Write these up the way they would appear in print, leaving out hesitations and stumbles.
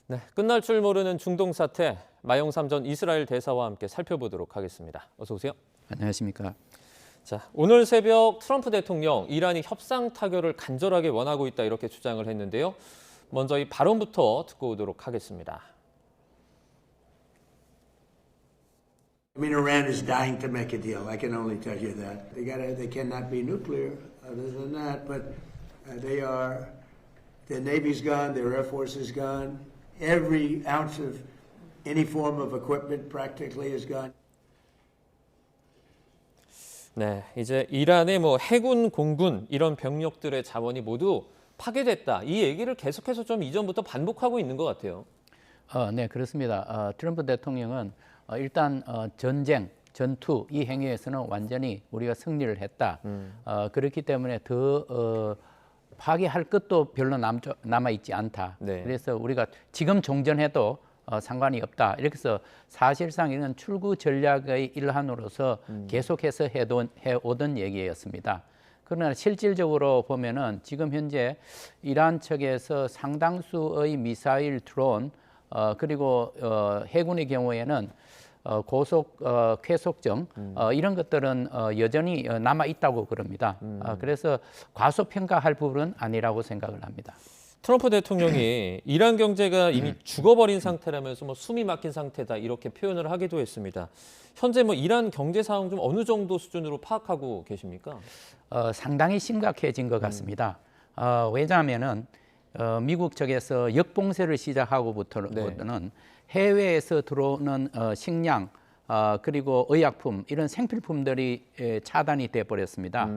네, 끝날 줄 모르는 중동 사태, 마영삼 전 이스라엘 대사와 함께 살펴보도록 하겠습니다. 어서 오세요. 안녕하십니까. 자, 오늘 새벽 트럼프 대통령 이란이 협상 타결을 간절하게 원하고 있다 이렇게 주장을 했는데요. 먼저 이 발언부터 듣고 오도록 하겠습니다. I mean, Iran is dying to make a deal. I can only tell you that. They cannot be nuclear other than that, but their Navy's gone, their Air Force is gone. Every ounce of any form of equipment practically is gone. 네, 이제 이란의 해군, 공군 이런 병력들의 자원이 모두 파괴됐다. 이 얘기를 계속해서 좀 이전부터 반복하고 있는 것 같아요. 네, 그렇습니다. 트럼프 대통령은 일단 전쟁, 전투 이 행위에서는 완전히 우리가 승리를 했다. 그렇기 때문에 더 파괴할 것도 별로 남아있지 않다. 네. 그래서 우리가 지금 종전해도 상관이 없다. 이렇게 해서 사실상 이런 출구 전략의 일환으로서 계속해서 해오던 얘기였습니다. 그러나 실질적으로 보면은 지금 현재 이란 측에서 상당수의 미사일, 드론, 그리고 해군의 경우에는 고속 쾌속정 이런 것들은 여전히 남아 있다고 그럽니다. 그래서 과소평가할 부분은 아니라고 생각을 합니다. 트럼프 대통령이 이란 경제가 이미 죽어버린 상태라면서 숨이 막힌 상태다 이렇게 표현을 하기도 했습니다. 현재 이란 경제 상황 좀 어느 정도 수준으로 파악하고 계십니까? 상당히 심각해진 것 같습니다. 왜냐하면은 미국 측에서 역봉쇄를 시작하고부터는 네. 해외에서 들어오는 식량 그리고 의약품 이런 생필품들이 차단이 돼 버렸습니다.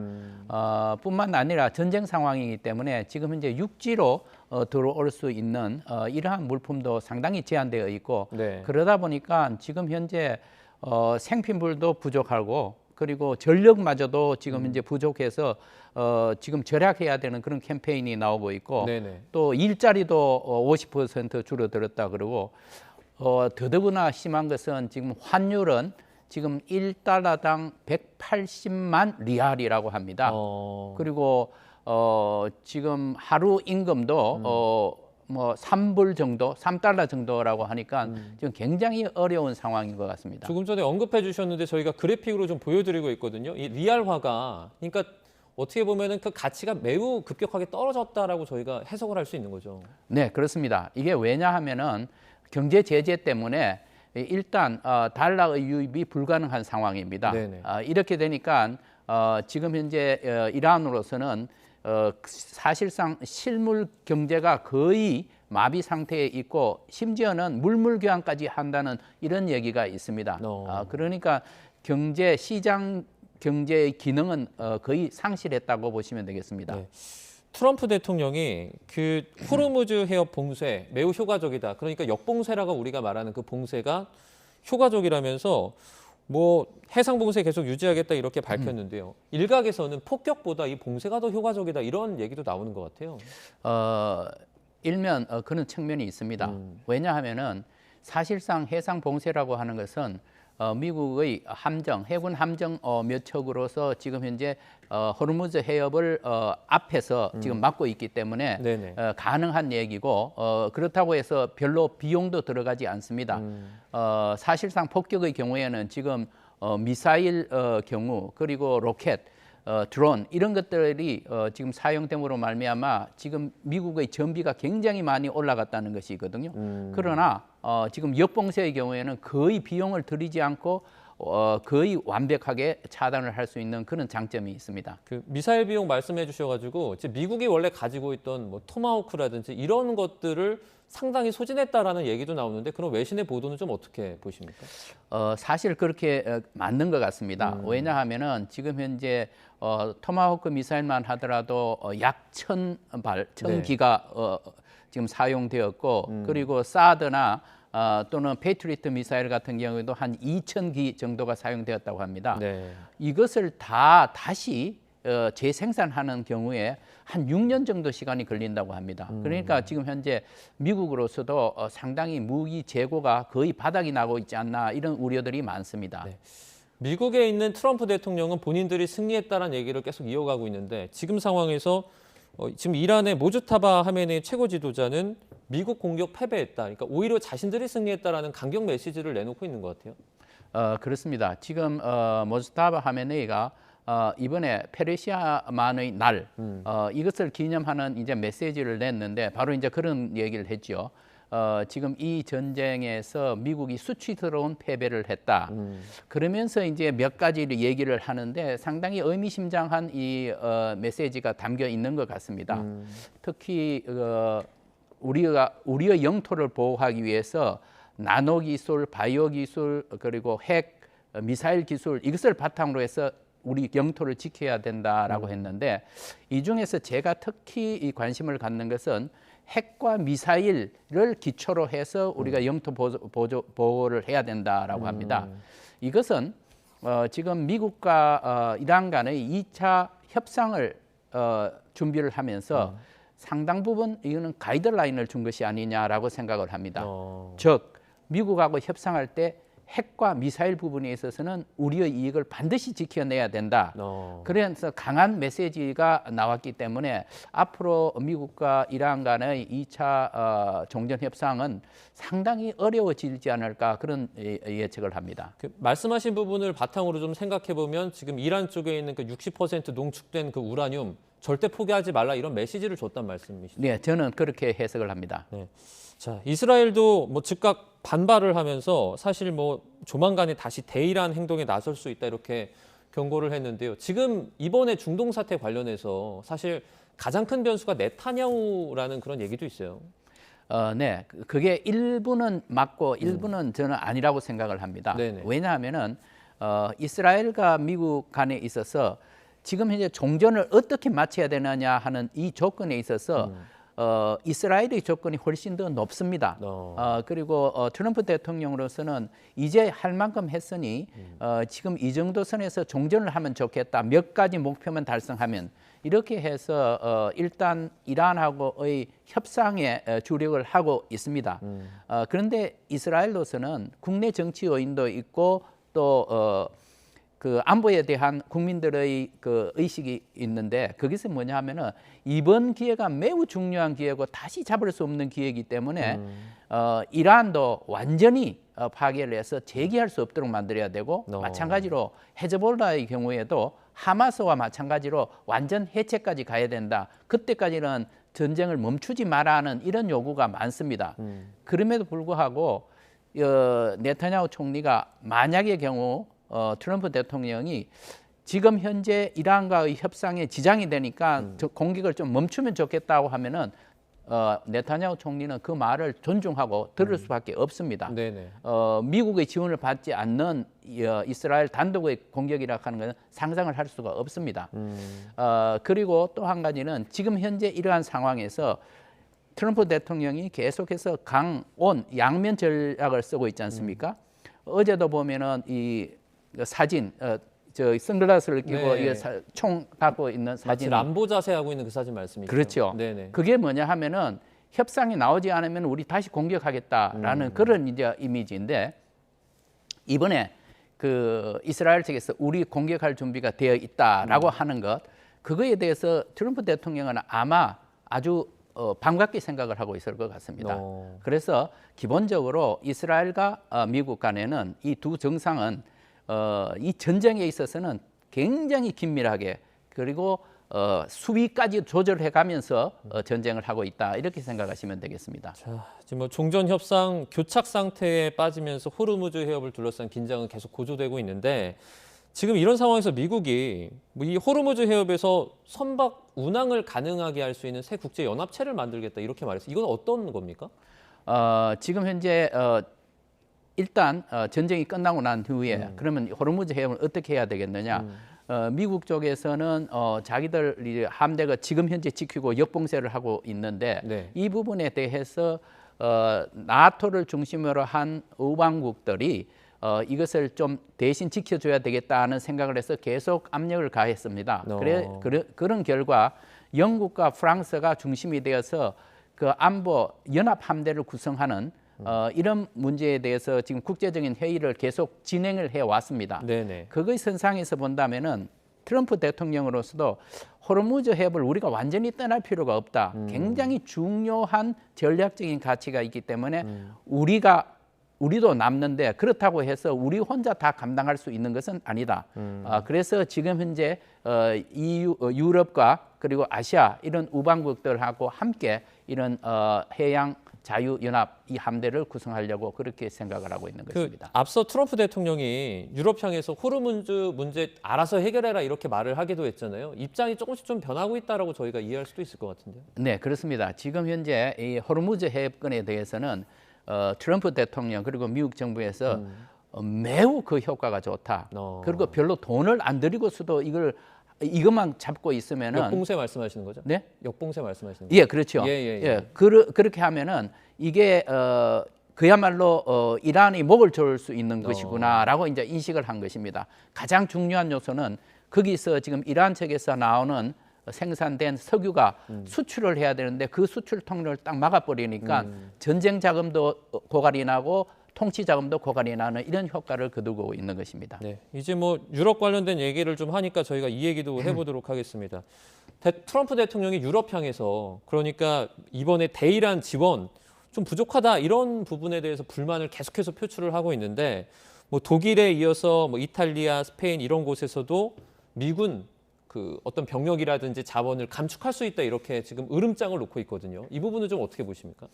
뿐만 아니라 전쟁 상황이기 때문에 지금 현재 육지로 들어올 수 있는 이러한 물품도 상당히 제한되어 있고 네. 그러다 보니까 지금 현재 생필물도 부족하고 그리고 전력마저도 지금 현재 부족해서 지금 절약해야 되는 그런 캠페인이 나오고 있고 네네. 또 일자리도 50% 줄어들었다 그러고 더더구나 심한 것은 지금 환율은 지금 1달러당 180만 리알이라고 합니다. 그리고 지금 하루 임금도 3불 정도, 3달러 정도라고 하니까 지금 굉장히 어려운 상황인 것 같습니다. 조금 전에 언급해 주셨는데 저희가 그래픽으로 좀 보여드리고 있거든요. 이 리알화가 그러니까 어떻게 보면은 그 가치가 매우 급격하게 떨어졌다라고 저희가 해석을 할 수 있는 거죠. 네, 그렇습니다. 이게 왜냐하면은 경제 제재 때문에 일단 달러의 유입이 불가능한 상황입니다. 이렇게 되니까 지금 현재 이란으로서는 사실상 실물 경제가 거의 마비 상태에 있고 심지어는 물물 교환까지 한다는 이런 얘기가 있습니다. 그러니까 시장 경제의 기능은 거의 상실했다고 보시면 되겠습니다. 네. 트럼프 대통령이 그 호르무즈 해협 봉쇄 매우 효과적이다. 그러니까 역봉쇄라고 우리가 말하는 그 봉쇄가 효과적이라면서 해상 봉쇄 계속 유지하겠다 이렇게 밝혔는데요. 일각에서는 폭격보다 이 봉쇄가 더 효과적이다 이런 얘기도 나오는 것 같아요. 일면 그런 측면이 있습니다. 왜냐하면은 사실상 해상 봉쇄라고 하는 것은 미국의 해군 함정 몇 척으로서 지금 현재 호르무즈 해협을 앞에서 지금 막고 있기 때문에 가능한 얘기고 그렇다고 해서 별로 비용도 들어가지 않습니다. 사실상 폭격의 경우에는 지금 미사일 경우 그리고 로켓 드론 이런 것들이 지금 사용됨으로 말미암아 지금 미국의 전비가 굉장히 많이 올라갔다는 것이거든요. 그러나 지금 역봉쇄의 경우에는 거의 비용을 들이지 않고 거의 완벽하게 차단을 할 수 있는 그런 장점이 있습니다. 그 미사일 비용 말씀해 주셔가지고 미국이 원래 가지고 있던 토마호크라든지 이런 것들을 상당히 소진했다라는 얘기도 나오는데 그런 외신의 보도는 좀 어떻게 보십니까? 사실 그렇게 맞는 것 같습니다. 왜냐하면은 지금 현재 토마호크 미사일만 하더라도 약 1,000기가 지금 사용되었고 그리고 사드나 또는 패트리어트 미사일 같은 경우에도 한 2,000기 정도가 사용되었다고 합니다. 이것을 다시 재생산하는 경우에 한 6년 정도 시간이 걸린다고 합니다. 그러니까 지금 현재 미국으로서도 상당히 무기 재고가 거의 바닥이 나고 있지 않나 이런 우려들이 많습니다. 미국에 있는 트럼프 대통령은 본인들이 승리했다는 얘기를 계속 이어가고 있는데 지금 상황에서 지금 이란의 모주타바 하메네이 최고 지도자는 미국 공격 패배했다. 그러니까 오히려 자신들이 승리했다라는 강경 메시지를 내놓고 있는 것 같아요. 그렇습니다. 지금 모스타바 하메네이가 이번에 페르시아만의 날 이것을 기념하는 이제 메시지를 냈는데 바로 이제 그런 얘기를 했죠. 지금 이 전쟁에서 미국이 수치스러운 패배를 했다. 그러면서 이제 몇 가지를 얘기를 하는데 상당히 의미심장한 이 메시지가 담겨 있는 것 같습니다. 특히 우리의 영토를 보호하기 위해서 나노 기술, 바이오 기술, 그리고 핵, 미사일 기술 이것을 바탕으로 해서 우리 영토를 지켜야 된다라고 했는데 이 중에서 제가 특히 이 관심을 갖는 것은 핵과 미사일을 기초로 해서 우리가 영토 보호를 해야 된다라고 합니다. 이것은 지금 미국과 이란 간의 2차 협상을 준비를 하면서 상당 부분 이거는 가이드라인을 준 것이 아니냐라고 생각을 합니다. 즉 미국하고 협상할 때 핵과 미사일 부분에 있어서는 우리의 이익을 반드시 지켜내야 된다. 그래서 강한 메시지가 나왔기 때문에 앞으로 미국과 이란 간의 2차 종전협상은 상당히 어려워지지 않을까 그런 예측을 합니다. 말씀하신 부분을 바탕으로 좀 생각해 보면 지금 이란 쪽에 있는 그 60% 농축된 그 우라늄 절대 포기하지 말라 이런 메시지를 줬단 말씀이시죠? 네, 저는 그렇게 해석을 합니다. 네. 자, 이스라엘도 뭐 즉각 반발을 하면서 사실 뭐 조만간에 다시 대이란 행동에 나설 수 있다 이렇게 경고를 했는데요. 지금 이번에 중동 사태 관련해서 사실 가장 큰 변수가 네타냐후라는 그런 얘기도 있어요. 네, 그게 일부는 맞고 일부는 저는 아니라고 생각을 합니다. 네네. 왜냐하면은 이스라엘과 미국 간에 있어서 지금 현재 종전을 어떻게 마쳐야 되느냐 하는 이 조건에 있어서 이스라엘의 조건이 훨씬 더 높습니다. 그리고 트럼프 대통령으로서는 이제 할 만큼 했으니 지금 이 정도 선에서 종전을 하면 좋겠다. 몇 가지 목표만 달성하면 이렇게 해서 일단 이란하고의 협상에 주력을 하고 있습니다. 그런데 이스라엘로서는 국내 정치 요인도 있고 또 그 안보에 대한 국민들의 그 의식이 있는데 그것은 뭐냐 하면은 이번 기회가 매우 중요한 기회고 다시 잡을 수 없는 기회이기 때문에 이란도 완전히 파괴를 해서 재기할 수 없도록 만들어야 되고 마찬가지로 헤즈볼라의 경우에도 하마스와 마찬가지로 완전 해체까지 가야 된다. 그때까지는 전쟁을 멈추지 마라 하는 이런 요구가 많습니다. 그럼에도 불구하고 네타냐후 총리가 만약의 경우 트럼프 대통령이 지금 현재 이란과의 협상에 지장이 되니까 공격을 좀 멈추면 좋겠다고 하면은 네타냐후 총리는 그 말을 존중하고 들을 수밖에 없습니다. 미국의 지원을 받지 않는 이스라엘 단독의 공격이라고 하는 것은 상상을 할 수가 없습니다. 그리고 또 한 가지는 지금 현재 이러한 상황에서 트럼프 대통령이 계속해서 강온 양면 전략을 쓰고 있지 않습니까? 어제도 보면은 이 사진, 저 선글라스를 끼고 네. 총 갖고 있는 사진. 람보 자세하고 있는 그 사진 말씀이시죠? 그렇죠. 네네. 그게 뭐냐 하면은 협상이 나오지 않으면 우리 다시 공격하겠다라는 그런 이제 이미지인데 이번에 그 이스라엘 측에서 우리 공격할 준비가 되어 있다라고 하는 것 그거에 대해서 트럼프 대통령은 아마 아주 반갑게 생각을 하고 있을 것 같습니다. 그래서 기본적으로 이스라엘과 미국 간에는 이 두 정상은 이 전쟁에 있어서는 굉장히 긴밀하게 그리고 수위까지 조절해 가면서 전쟁을 하고 있다 이렇게 생각하시면 되겠습니다. 자, 지금 뭐 종전 협상 교착 상태에 빠지면서 호르무즈 해협을 둘러싼 긴장은 계속 고조되고 있는데 지금 이런 상황에서 미국이 이 호르무즈 해협에서 선박 운항을 가능하게 할 수 있는 새 국제 연합체를 만들겠다 이렇게 말했어요. 이건 어떤 겁니까? 지금 현재 일단 전쟁이 끝나고 난 후에 그러면 호르무즈 해협을 어떻게 해야 되겠느냐? 미국 쪽에서는 자기들 함대가 지금 현재 지키고 역봉쇄를 하고 있는데 이 부분에 대해서 나토를 중심으로 한 의왕국들이 이것을 좀 대신 지켜줘야 되겠다는 생각을 해서 계속 압력을 가했습니다. 그런 결과 영국과 프랑스가 중심이 되어서 그 안보 연합 함대를 구성하는 이런 문제에 대해서 지금 국제적인 회의를 계속 진행을 해 왔습니다. 그거의 선상에서 본다면은 트럼프 대통령으로서도 호르무즈 해협을 우리가 완전히 떠날 필요가 없다. 굉장히 중요한 전략적인 가치가 있기 때문에 우리도 남는데 그렇다고 해서 우리 혼자 다 감당할 수 있는 것은 아니다. 그래서 지금 현재 유럽과 그리고 아시아 이런 우방국들하고 함께 이런 해양 자유연합 이 함대를 구성하려고 그렇게 생각을 하고 있는 것입니다. 앞서 트럼프 대통령이 유럽 향해서 호르무즈 문제 알아서 해결해라 이렇게 말을 하기도 했잖아요. 입장이 조금씩 좀 변하고 있다라고 저희가 이해할 수도 있을 것 같은데요. 네, 그렇습니다. 지금 현재 이 호르무즈 해협권에 대해서는 트럼프 대통령 그리고 미국 정부에서 매우 그 효과가 좋다. 그리고 별로 돈을 안 들이고서도 이것만 잡고 있으면은 역봉쇄 말씀하시는 거죠? 네? 역봉쇄 말씀하시는 거죠? 예, 그렇죠. 그렇게 하면은 이게 그야말로 이란이 목을 조을 수 있는 것이구나라고 이제 인식을 한 것입니다. 가장 중요한 요소는 거기서 지금 이란 측에서 나오는 생산된 석유가 수출을 해야 되는데 그 수출 통로를 딱 막아버리니까 전쟁 자금도 고갈이 나고 통치 자금도 고갈이 나는 이런 효과를 거두고 있는 것입니다. 네, 이제 뭐 유럽 관련된 얘기를 좀 하니까 저희가 이 얘기도 해보도록 하겠습니다. 트럼프 대통령이 유럽 향해서 그러니까 이번에 대이란 지원 좀 부족하다 이런 부분에 대해서 불만을 계속해서 표출을 하고 있는데 뭐 독일에 이어서 뭐 이탈리아, 스페인 이런 곳에서도 미군 그 어떤 병력이라든지 자원을 감축할 수 있다 이렇게 지금 으름장을 놓고 있거든요. 이 부분은 좀 어떻게 보십니까?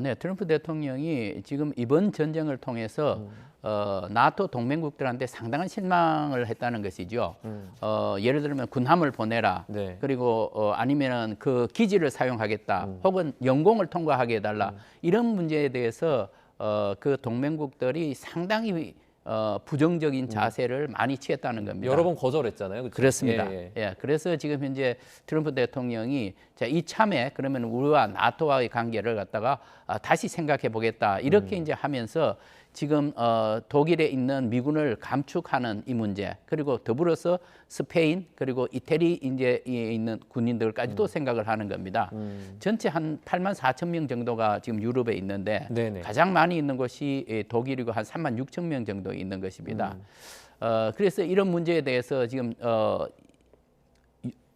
네, 트럼프 대통령이 지금 이번 전쟁을 통해서 나토 동맹국들한테 상당한 실망을 했다는 것이죠. 예를 들면 군함을 보내라. 네. 그리고 아니면은 그 기지를 사용하겠다. 혹은 영공을 통과하게 해달라. 이런 문제에 대해서 그 동맹국들이 상당히 부정적인 자세를 많이 취했다는 겁니다. 여러 번 거절했잖아요. 그렇죠? 그렇습니다. 예, 그래서 지금 현재 트럼프 대통령이 자, 이참에 그러면 우리와 나토와의 관계를 갖다가 다시 생각해 보겠다 이렇게 이제 하면서 지금 독일에 있는 미군을 감축하는 이 문제 그리고 더불어서 스페인 그리고 이태리 이제 있는 군인들까지도 생각을 하는 겁니다. 전체 한 8만 4천 명 정도가 지금 유럽에 있는데 네네. 가장 많이 있는 곳이 독일이고 한 3만 6천 명 정도 있는 것입니다. 그래서 이런 문제에 대해서 지금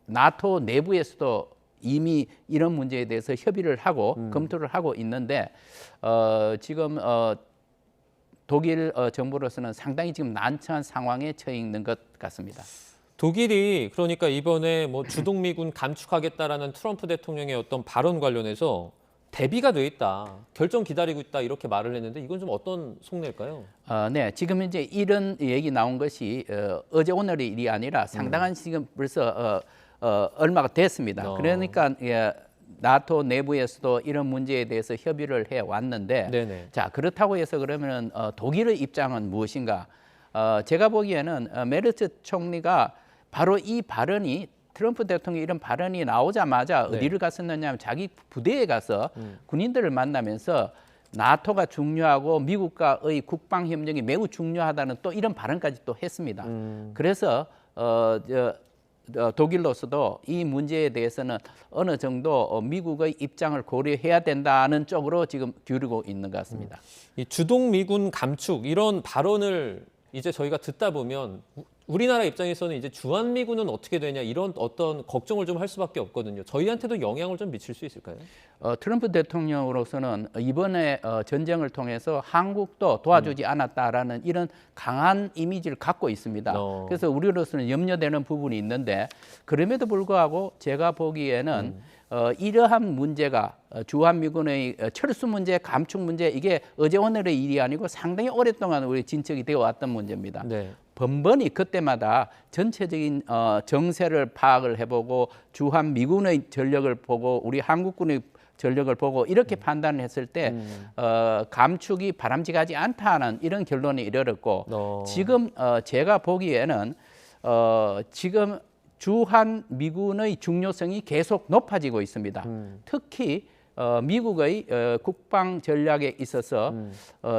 나토 내부에서도 이미 이런 문제에 대해서 협의를 하고 검토를 하고 있는데 지금 독일 정부로서는 상당히 지금 난처한 상황에 처해 있는 것 같습니다. 독일이 그러니까 이번에 뭐 주동미군 감축하겠다라는 트럼프 대통령의 어떤 발언 관련해서 대비가 돼 있다, 결정 기다리고 있다 이렇게 말을 했는데 이건 좀 어떤 속내일까요? 네, 지금 이제 이런 얘기 나온 것이 어제 오늘의 일이 아니라 상당한 지금 벌써 얼마가 됐습니다. 그러니까 나토 내부에서도 이런 문제에 대해서 협의를 해 왔는데, 네네. 자 그렇다고 해서 그러면 독일의 입장은 무엇인가? 제가 보기에는 메르츠 총리가 바로 이 발언이 트럼프 대통령이 이런 발언이 나오자마자 네. 어디를 갔었느냐 하면 자기 부대에 가서 군인들을 만나면서 나토가 중요하고 미국과의 국방 협력이 매우 중요하다는 또 이런 발언까지 또 했습니다. 그래서 독일로서도 이 문제에 대해서는 어느 정도 미국의 입장을 고려해야 된다는 쪽으로 지금 기울이고 있는 것 같습니다. 이 주동 미군 감축 이런 발언을 이제 저희가 듣다 보면 우리나라 입장에서는 이제 주한 미군은 어떻게 되냐 이런 어떤 걱정을 좀 할 수밖에 없거든요. 저희한테도 영향을 좀 미칠 수 있을까요? 트럼프 대통령으로서는 이번에 전쟁을 통해서 한국도 도와주지 않았다라는 이런 강한 이미지를 갖고 있습니다. 그래서 우리로서는 염려되는 부분이 있는데 그럼에도 불구하고 제가 보기에는 이러한 문제가 주한미군의 철수 문제, 감축 문제 이게 어제 오늘의 일이 아니고 상당히 오랫동안 우리 진척이 되어 왔던 문제입니다. 네. 번번이 그때마다 전체적인 정세를 파악을 해보고 주한미군의 전력을 보고 우리 한국군의 전력을 보고 이렇게 판단을 했을 때 감축이 바람직하지 않다는 이런 결론에 이르렀고 지금 제가 보기에는 지금 주한 미군의 중요성이 계속 높아지고 있습니다. 특히 미국의 국방 전략에 있어서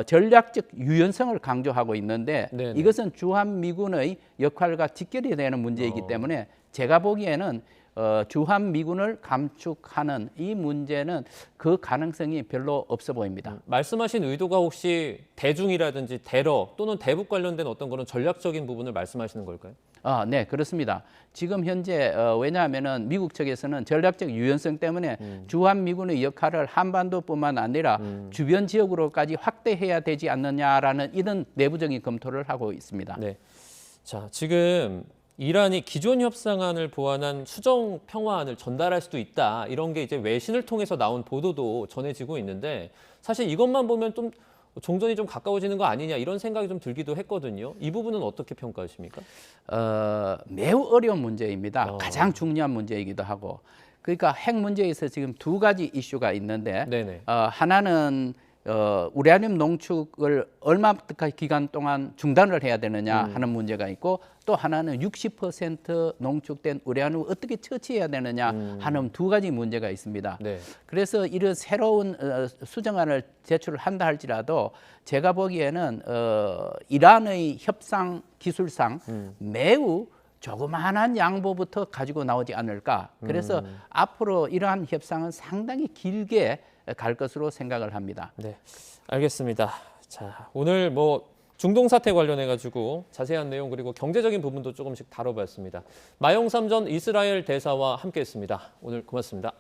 전략적 유연성을 강조하고 있는데 네네. 이것은 주한 미군의 역할과 직결이 되는 문제이기 때문에 제가 보기에는 주한 미군을 감축하는 이 문제는 그 가능성이 별로 없어 보입니다. 말씀하신 의도가 혹시 대중이라든지 대러 또는 대북 관련된 어떤 그런 전략적인 부분을 말씀하시는 걸까요? 네, 그렇습니다. 지금 현재 왜냐하면은 미국 측에서는 전략적 유연성 때문에 주한 미군의 역할을 한반도뿐만 아니라 주변 지역으로까지 확대해야 되지 않느냐라는 이런 내부적인 검토를 하고 있습니다. 네. 자, 지금 이란이 기존 협상안을 보완한 수정 평화안을 전달할 수도 있다. 이런 게 이제 외신을 통해서 나온 보도도 전해지고 있는데 사실 이것만 보면 좀 종전이 좀 가까워지는 거 아니냐 이런 생각이 좀 들기도 했거든요. 이 부분은 어떻게 평가하십니까? 매우 어려운 문제입니다. 가장 중요한 문제이기도 하고. 그러니까 핵 문제에서 지금 두 가지 이슈가 있는데 네네. 하나는 우라늄 농축을 얼마 기간 동안 중단을 해야 되느냐 하는 문제가 있고 또 하나는 60% 농축된 우라늄을 어떻게 처치해야 되느냐 하는 두 가지 문제가 있습니다. 네. 그래서 이런 새로운 수정안을 제출을 한다 할지라도 제가 보기에는 이란의 협상 기술상 매우 조그마한 양보부터 가지고 나오지 않을까. 그래서 앞으로 이러한 협상은 상당히 길게 갈 것으로 생각을 합니다. 네, 알겠습니다. 자, 오늘 뭐 중동 사태 관련해 가지고 자세한 내용 그리고 경제적인 부분도 조금씩 다뤄봤습니다. 마영삼 전 이스라엘 대사와 함께했습니다. 오늘 고맙습니다.